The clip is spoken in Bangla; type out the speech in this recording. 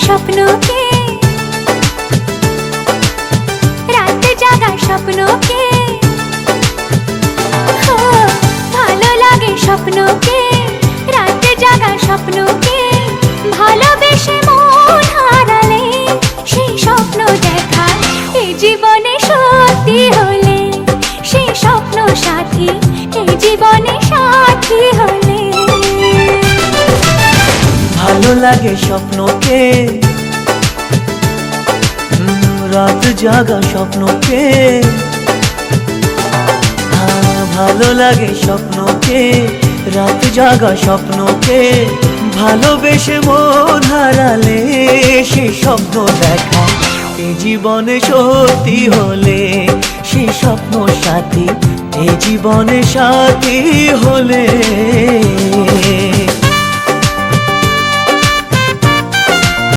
স্বপ্নকে রাতে জাগা স্বপ্নকে ভালো লাগে স্বপ্নকে রাতে জাগা স্বপ্নকে ভালোবেসে মন হারালে সেই স্বপ্ন দেখা এই জীবনে সত্যি হলে সেই স্বপ্ন সাথী এই জীবনে সাথী হলে ভালো লাগে স্বপ্নকে রাত জাগা স্বপ্নকে ভালো লাগে স্বপ্নকে রাত জাগা স্বপ্নকে ভালোবেসে মন হারালে সেই স্বপ্ন দেখা এই জীবনে সত্যি হলে সেই স্বপ্ন সাথী এই জীবনে সাথী হলে